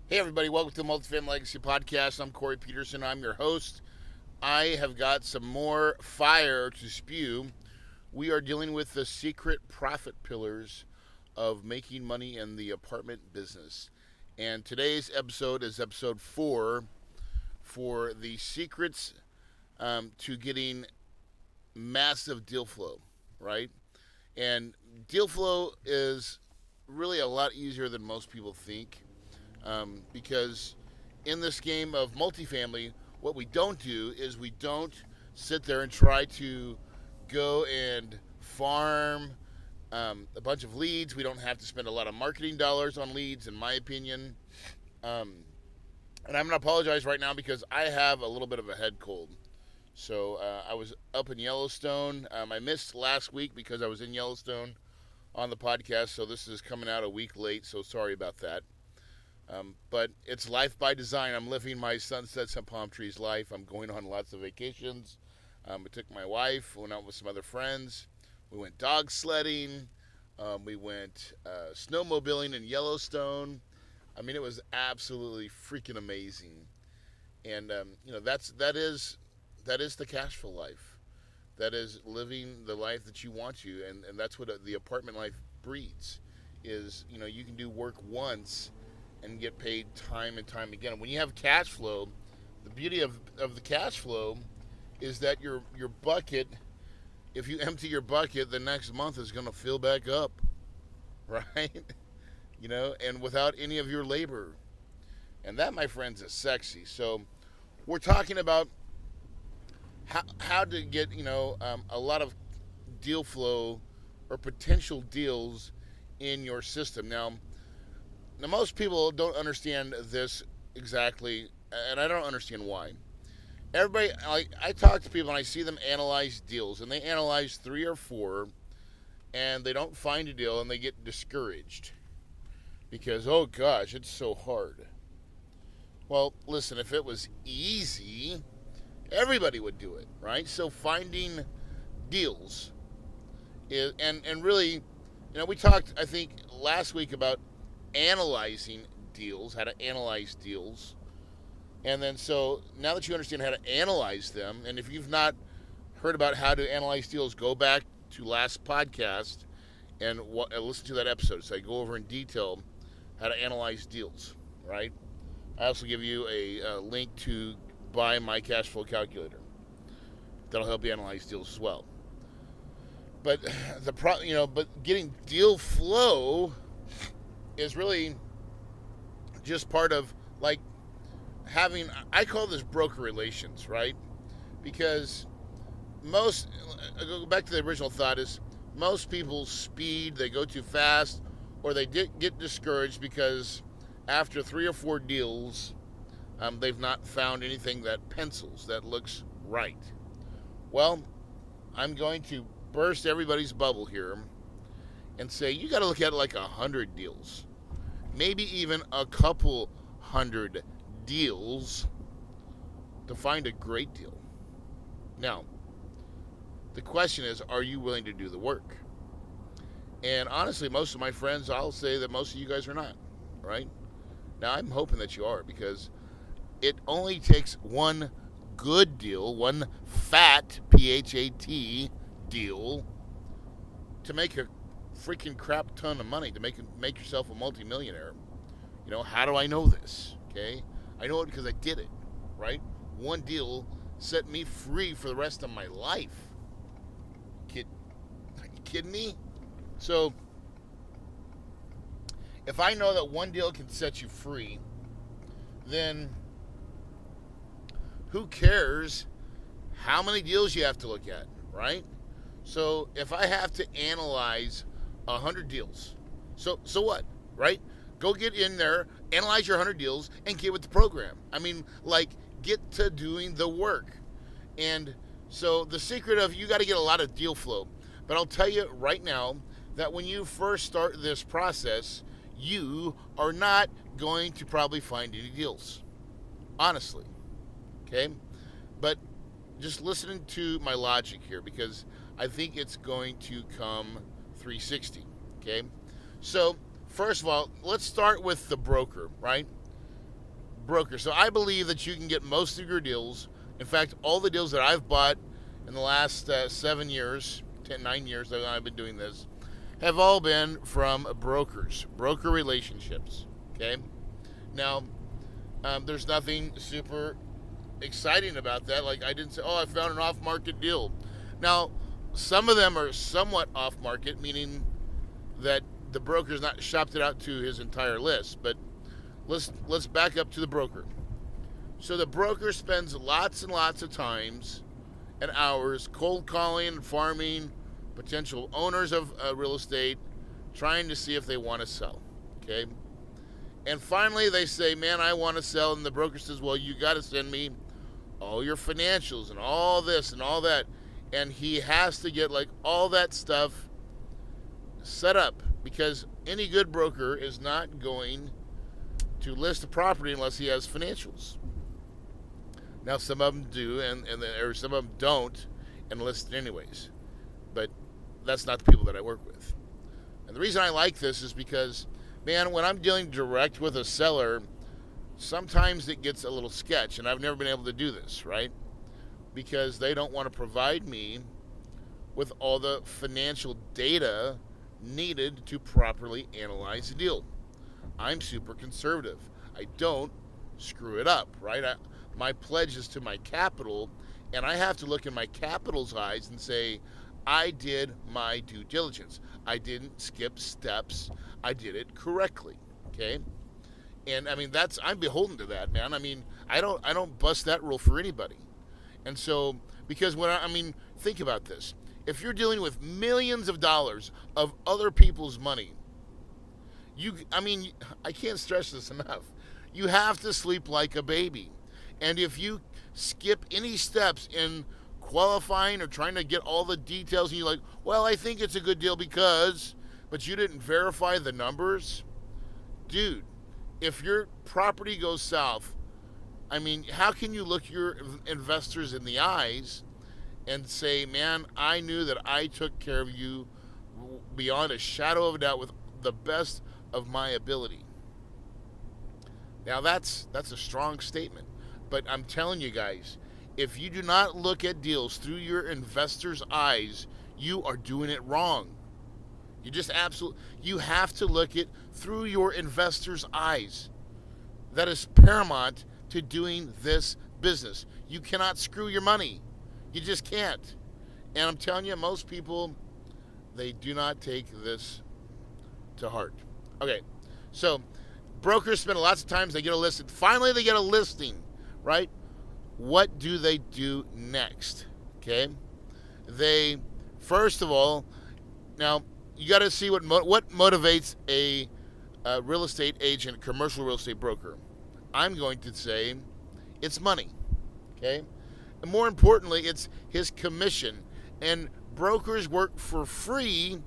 Hey, everybody, welcome to the Multifamily Legacy Podcast. I'm Corey Peterson. I'm your host. I have got some more fire to spew. We are dealing with the secret profit pillars of making money in the apartment business. And today's episode is episode 4 for the secrets to getting massive deal flow, right? And deal flow is really a lot easier than most people think. Because in this game of multifamily, what we don't do is we don't sit there and try to go and farm a bunch of leads. We don't have to spend a lot of marketing dollars on leads, in my opinion. Um, and I'm going to apologize right now because I have a little bit of a head cold. So I was up in Yellowstone. I missed last week because I was in Yellowstone on the podcast, so this is coming out a week late, so sorry about that. But it's life by design. I'm living my sunsets and palm trees life. I'm going on lots of vacations. I took my wife, went out with some other friends. We went dog sledding. We went snowmobiling in Yellowstone. I mean, it was absolutely freaking amazing. And that is the cash flow life. That is living the life that you want to, and that's what the apartment life breeds. Is you can do work once and get paid time and time again. And when you have cash flow, the beauty of the cash flow is that your bucket, if you empty your bucket, the next month is going to fill back up, right? And without any of your labor. And that, my friends, is sexy. So we're talking about how to get, a lot of deal flow or potential deals in your system. Now, most people don't understand this exactly, and I don't understand why. Everybody, I talk to people and I see them analyze deals, and they analyze 3 or 4, and they don't find a deal, and they get discouraged because, oh gosh, it's so hard. Well, listen, if it was easy, everybody would do it, right? So finding deals is, and really, we talked, I think, last week about analyzing deals, how to analyze deals. And then so now that you understand how to analyze them, and if you've not heard about how to analyze deals, go back to last podcast and listen to that episode. So I go over in detail how to analyze deals, right? I also give you a link to buy my cash flow calculator. That'll help you analyze deals as well. But but getting deal flow is really just part of having, I call this broker relations, right? Because I go back to the original thought, is most people speed, they go too fast, or they get discouraged because after 3 or 4 deals, they've not found anything that pencils, that looks right. Well, I'm going to burst everybody's bubble here and say you got to look at like 100 deals, maybe even a couple hundred deals to find a great deal. Now, the question is, are you willing to do the work? And honestly, most of my friends, I'll say that most of you guys are not, right? Now, I'm hoping that you are, because it only takes one good deal, one fat, P-H-A-T deal, to make a freaking crap ton of money, to make yourself a multimillionaire. How do I know this? Okay, I know it because I did it, right? One deal set me free for the rest of my life. Are you kidding me? So if I know that one deal can set you free, then who cares how many deals you have to look at, right? So if I have to analyze 100 deals, so what, right? Go get in there, analyze your 100 deals, and get with the program. I mean, get to doing the work. And so the secret of, you got to get a lot of deal flow. But I'll tell you right now that when you first start this process, you are not going to probably find any deals. Honestly. Okay? But just listening to my logic here, because I think it's going to come 360. Okay? So, first of all, let's start with the broker, right? broker. So I believe that you can get most of your deals. In fact, all the deals that I've bought in the last 7 years, 9 years that I've been doing this, have all been from brokers, broker relationships. Okay? Now, there's nothing super exciting about that. Like, I didn't say, oh, I found an off-market deal. Now, some of them are somewhat off-market, meaning that the broker's not shopped it out to his entire list. But let's back up to the broker. So the broker spends lots and lots of times and hours cold calling, farming potential owners of real estate, trying to see if they want to sell. Okay? And finally they say, man, I want to sell. And the broker says, well, you got to send me all your financials and all this and all that. And he has to get like all that stuff set up, because any good broker is not going to list a property unless he has financials. Now, some of them do, or some of them don't, and list it anyways. But that's not the people that I work with. And the reason I like this is because, man, when I'm dealing direct with a seller, sometimes it gets a little sketch, and I've never been able to do this, right? Because they don't want to provide me with all the financial data needed to properly analyze the deal. I'm super conservative. I don't screw it up, right? My pledge is to my capital, and I have to look in my capital's eyes and say, I did my due diligence. I didn't skip steps. I did it correctly, okay? And I mean, I'm beholden to that, man. I mean, I don't bust that rule for anybody. And so, because think about this. If you're dealing with millions of dollars of other people's money, I can't stress this enough. You have to sleep like a baby. And if you skip any steps in qualifying or trying to get all the details, and you're like, well, I think it's a good deal but you didn't verify the numbers, dude, if your property goes south, how can you look your investors in the eyes and say, man, I knew that I took care of you beyond a shadow of a doubt with the best of my ability? Now, that's a strong statement. But I'm telling you guys, if you do not look at deals through your investors' eyes, you are doing it wrong. You have to look it through your investors' eyes. That is paramount to doing this business. You cannot screw your money. You just can't. And I'm telling you, most people, they do not take this to heart. Okay, so brokers spend lots of times, they get a listing. Finally, they get a listing, right? What do they do next? Okay, they, first of all, now you got to see what motivates a real estate agent, commercial real estate broker. I'm going to say it's money. Okay, and more importantly, it's his commission. And brokers work for free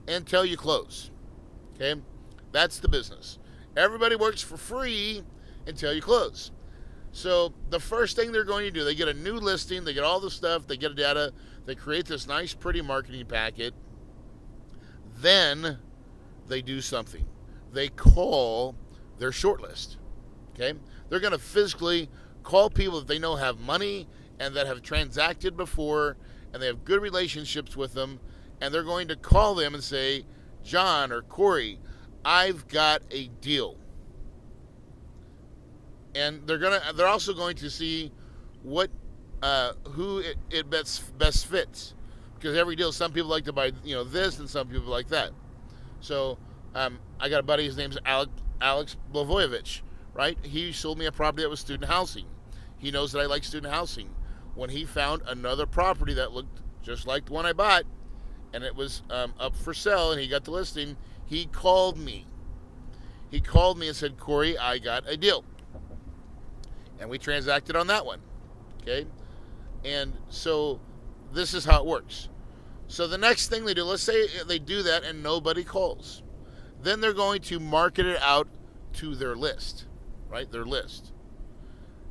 until you close. Okay, that's the business. Everybody works for free until you close. So the first thing they're going to do, they get a new listing, they get all the stuff, they get data, they create this nice, pretty marketing packet. Then they do something. They call their shortlist. Okay? They're going to physically call people that they know have money and that have transacted before, and they have good relationships with them, and they're going to call them and say, John or Corey, I've got a deal. And they're also going to see who it best fits, because every deal, some people like to buy this and some people like that. So I got a buddy, his name's Alex Blavoyevich, right? He sold me a property that was student housing. He knows that I like student housing. When he found another property that looked just like the one I bought, and it was up for sale, and he got the listing, he called me. He called me and said, Corey, I got a deal. And we transacted on that one. Okay? And so this is how it works. So the next thing they do, let's say they do that and nobody calls. Then they're going to market it out to their list, right? Their list.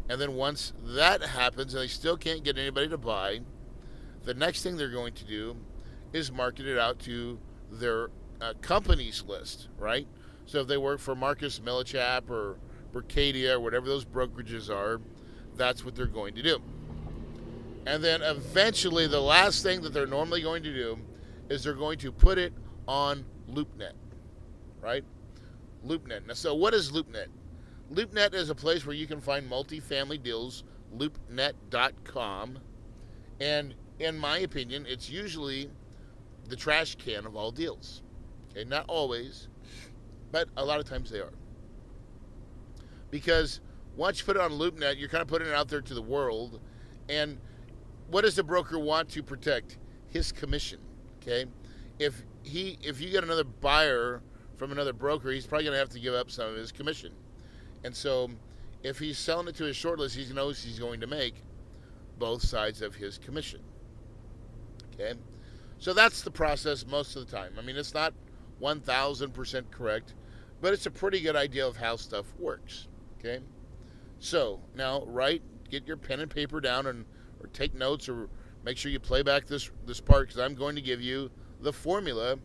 And then once that happens and they still can't get anybody to buy, the next thing they're going to do is market it out to their company's list, right? So if they work for Marcus Millichap or Berkadia, or whatever those brokerages are, that's what they're going to do. And then eventually the last thing that they're normally going to do is they're going to put it on LoopNet, right? LoopNet. Now, so what is LoopNet? LoopNet is a place where you can find multifamily deals, loopnet.com. And in my opinion, it's usually the trash can of all deals. Okay, not always, but a lot of times they are. Because once you put it on LoopNet, you're kind of putting it out there to the world. And what does the broker want to protect? His commission. Okay? If you get another buyer from another broker, he's probably going to have to give up some of his commission. And so if he's selling it to his shortlist, he knows he's going to make both sides of his commission. Okay? So that's the process most of the time. I mean, it's not 1,000% correct, but it's a pretty good idea of how stuff works. Okay? So now, get your pen and paper down or take notes, or make sure you play back this part, because I'm going to give you the formula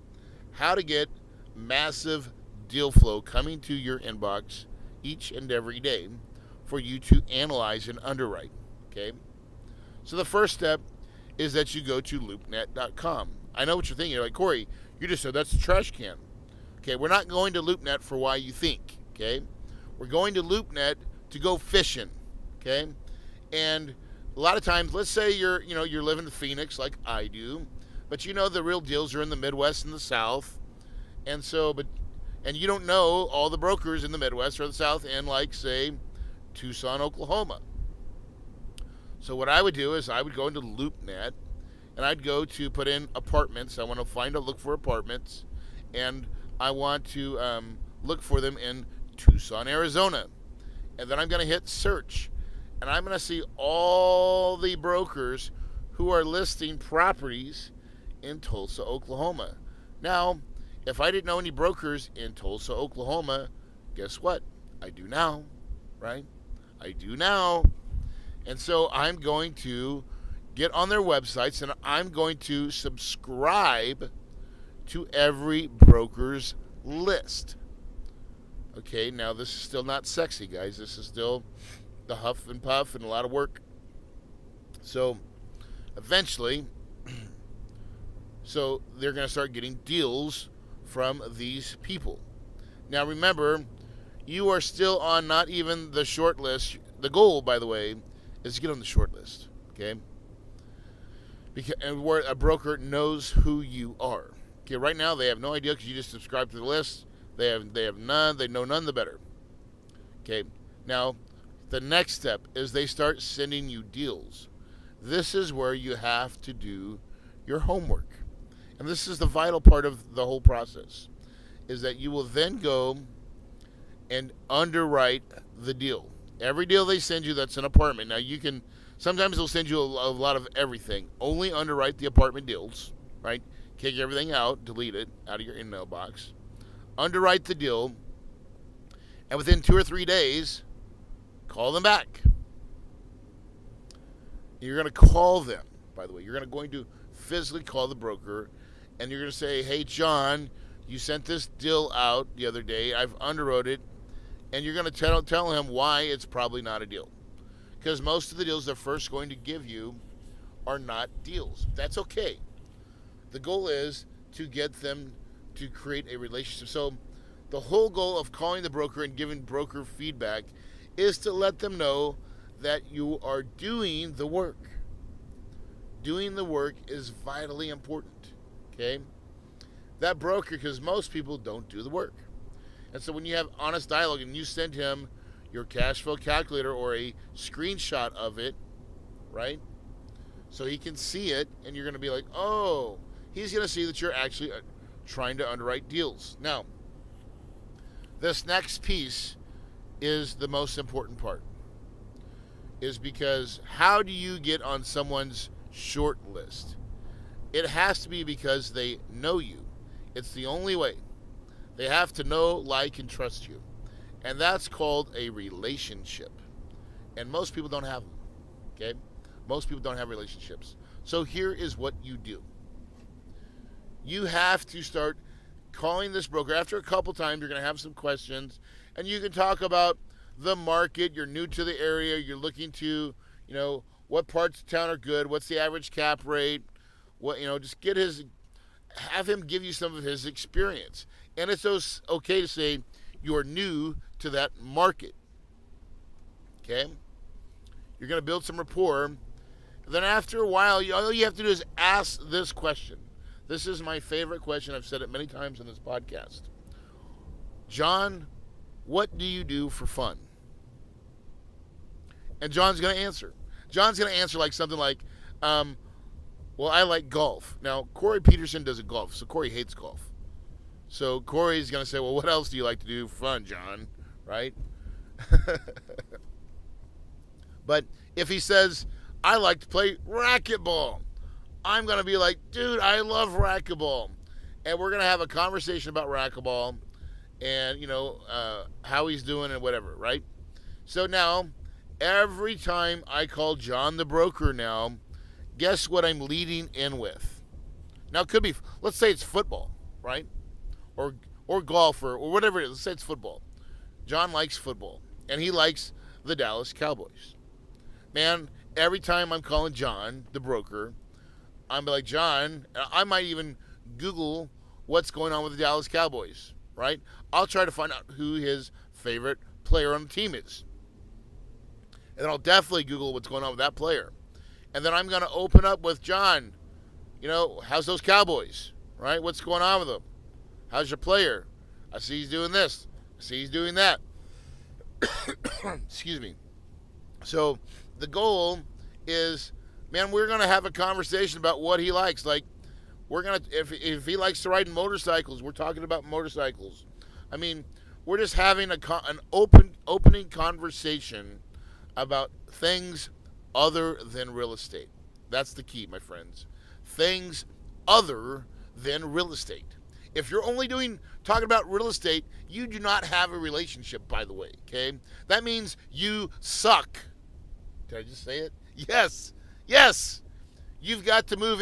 how to get massive deal flow coming to your inbox each and every day for you to analyze and underwrite. Okay? So the first step is that you go to loopnet.com. I know what you're thinking. You're like, Corey, you just said that's a trash can. Okay, we're not going to LoopNet for why you think. Okay? We're going to LoopNet to go fishing. Okay? And a lot of times, let's say you're living in Phoenix like I do, but the real deals are in the Midwest and the South. And so, and you don't know all the brokers in the Midwest or the South in, like, say, Tucson, Oklahoma. So what I would do is I would go into LoopNet, and I'd go to put in apartments. I want to look for apartments, and I want to look for them in Tucson, Arizona. And then I'm going to hit search, and I'm going to see all the brokers who are listing properties in Tulsa, Oklahoma. Now, if I didn't know any brokers in Tulsa, Oklahoma, guess what? I do now, right? I do now. And so I'm going to get on their websites, and I'm going to subscribe to every broker's list. Okay, now this is still not sexy, guys. This is still the huff and puff and a lot of work. So eventually, they're going to start getting deals from these people. Now remember, you are still on not even the short list. The goal, by the way, is to get on the short list. Okay? And where a broker knows who you are. Okay, right now they have no idea because you just subscribe to the list. They have none. They know none the better. Okay, now the next step is they start sending you deals. This is where you have to do your homework. And this is the vital part of the whole process, is that you will then go and underwrite the deal. Every deal they send you that's an apartment. Now sometimes they'll send you a lot of everything. Only underwrite the apartment deals, right? Kick everything out, delete it out of your email box. Underwrite the deal, and within 2 or 3 days, call them back. You're going to call them, by the way. You're going to physically call the broker, and you're going to say, hey, John, you sent this deal out the other day. I've underwrote it, and you're going to tell him why it's probably not a deal. Because most of the deals they're first going to give you are not deals. That's okay. The goal is to get them to create a relationship. So the whole goal of calling the broker and giving broker feedback is to let them know that you are doing the work. Doing the work is vitally important. Okay? That broker, because most people don't do the work. And so when you have honest dialogue and you send him your cash flow calculator or a screenshot of it, right? So he can see it, and you're going to be like, oh, he's going to see that you're actually trying to underwrite deals. Now, this next piece is the most important part, is because how do you get on someone's short list? It has to be because they know you. It's the only way. They have to know, like, and trust you. And that's called a relationship. And most people don't have them. Okay? Most people don't have relationships. So here is what you do. You have to start calling this broker. After a couple times, you're going to have some questions. And you can talk about the market. You're new to the area. You're looking to, what parts of town are good. What's the average cap rate? What, just have him give you some of his experience. And it's okay to say you're new to that market. Okay? You're going to build some rapport. Then after a while, all you have to do is ask this question. This is my favorite question. I've said it many times in this podcast. John, what do you do for fun? And John's going to answer. John's going to answer like something like, well, I like golf. Now, Corey Peterson doesn't golf, so Corey hates golf. So Corey's going to say, well, what else do you like to do for fun, John? Right? But if he says, I like to play racquetball, I'm going to be like, dude, I love racquetball. And we're going to have a conversation about racquetball and, how he's doing and whatever, right? So now, every time I call John the broker now, guess what I'm leading in with? Now, it could be, let's say it's football, right? Or golf or whatever it is. Let's say it's football. John likes football, and he likes the Dallas Cowboys. Man, every time I'm calling John, the broker, I'm like, John, I might even Google what's going on with the Dallas Cowboys, right? I'll try to find out who his favorite player on the team is. And then I'll definitely Google what's going on with that player. And then I'm going to open up with John, how's those Cowboys, right? What's going on with them? How's your player? I see he's doing this. I see he's doing that. Excuse me. So the goal is, man, we're going to have a conversation about what he likes. Like, we're going to, if he likes to ride motorcycles, we're talking about motorcycles. I mean, we're just having an opening conversation about things other than real estate. That's the key, my friends. Things other than real estate. If you're only talking about real estate, you do not have a relationship, by the way, okay? That means you suck. Did I just say it? Yes. Yes. You've got to move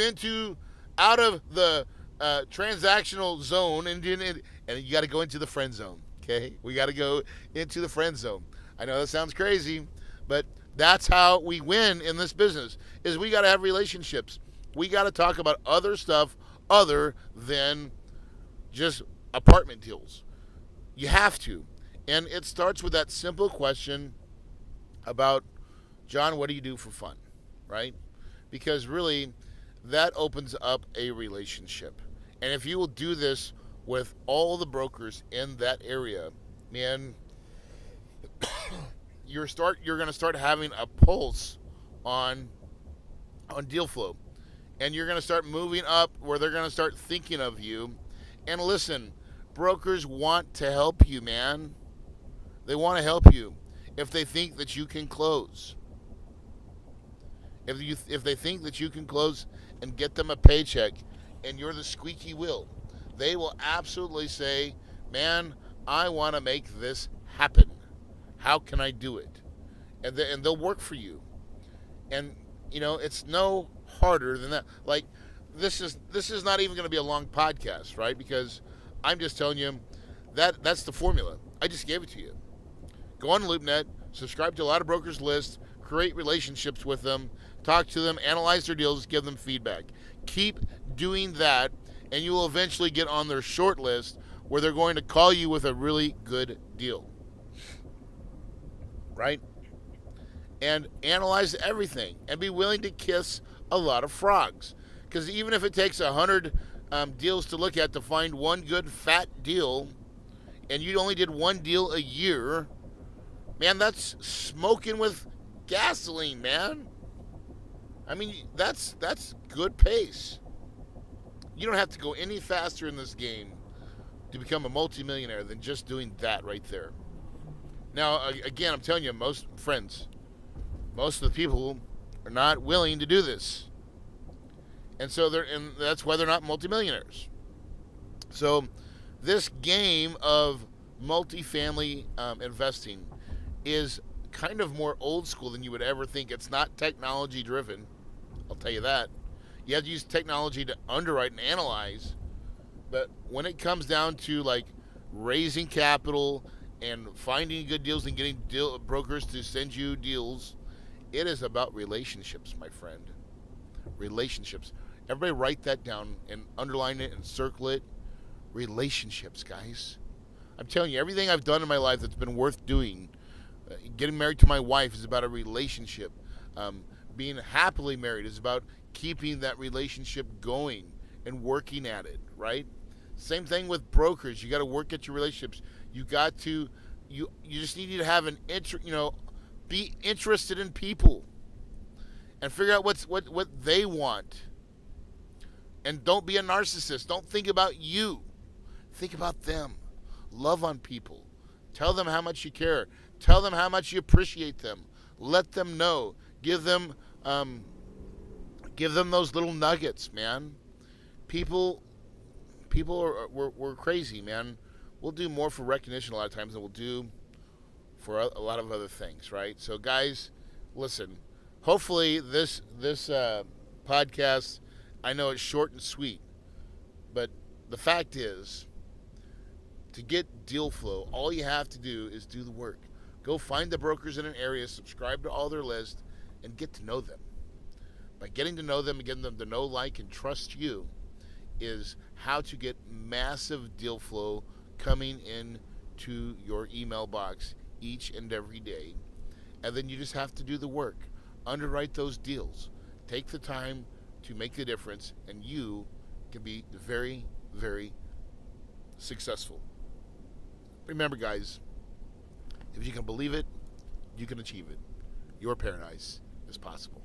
out of the transactional zone and you got to go into the friend zone, okay? We got to go into the friend zone. I know that sounds crazy, but that's how we win in this business, is we got to have relationships. We got to talk about other stuff other than just apartment deals. You have to. And it starts with that simple question about, John, what do you do for fun, right? Because really, that opens up a relationship. And if you will do this with all the brokers in that area, man, you're going to start having a pulse on deal flow. And you're going to start moving up where they're going to start thinking of you. And listen, brokers want to help you, man. They want to help you if they think that you can close. If they think that you can close and get them a paycheck and you're the squeaky wheel, they will absolutely say, man, I want to make this happen. How can I do it? And they'll work for you. And, it's no harder than that. Like, this is not even going to be a long podcast, right? Because I'm just telling you that's the formula. I just gave it to you. Go on LoopNet, subscribe to a lot of brokers' lists, create relationships with them, talk to them, analyze their deals, give them feedback. Keep doing that, and you will eventually get on their short list where they're going to call you with a really good deal. Right? And analyze everything and be willing to kiss a lot of frogs. Because even if it takes 100 deals to look at to find one good fat deal, and you only did one deal a year, man, that's smoking with gasoline, man. I mean, that's good pace. You don't have to go any faster in this game to become a multimillionaire than just doing that right there. Now, again, I'm telling you, most of the people are not willing to do this. And that's why they're not multimillionaires. So this game of multifamily investing is kind of more old school than you would ever think. It's not technology driven. I'll tell you that. You have to use technology to underwrite and analyze. But when it comes down to like raising capital and finding good deals and getting brokers to send you deals. It is about relationships, my friend. Relationships. Everybody write that down and underline it and circle it. Relationships, guys. I'm telling you, everything I've done in my life that's been worth doing, getting married to my wife is about a relationship. Being happily married is about keeping that relationship going and working at it, right? Same thing with brokers. You got to work at your relationships. You got to, you just need to have be interested in people and figure out what they want. And don't be a narcissist. Don't think about you. Think about them. Love on people. Tell them how much you care. Tell them how much you appreciate them. Let them know. Give them those little nuggets, man. People we're crazy, man. We'll do more for recognition a lot of times than we'll do for a lot of other things, right? So, guys, listen. Hopefully, this podcast, I know it's short and sweet, but the fact is, to get deal flow, all you have to do is do the work. Go find the brokers in an area, subscribe to all their lists, and get to know them. By getting to know them and getting them to know, like, and trust you is how to get massive deal flow coming in to your email box each and every day. And then you just have to do the work. Underwrite those deals. Take the time to make the difference, and you can be very, very successful. Remember, guys, if you can believe it, you can achieve it. Your paradise is possible.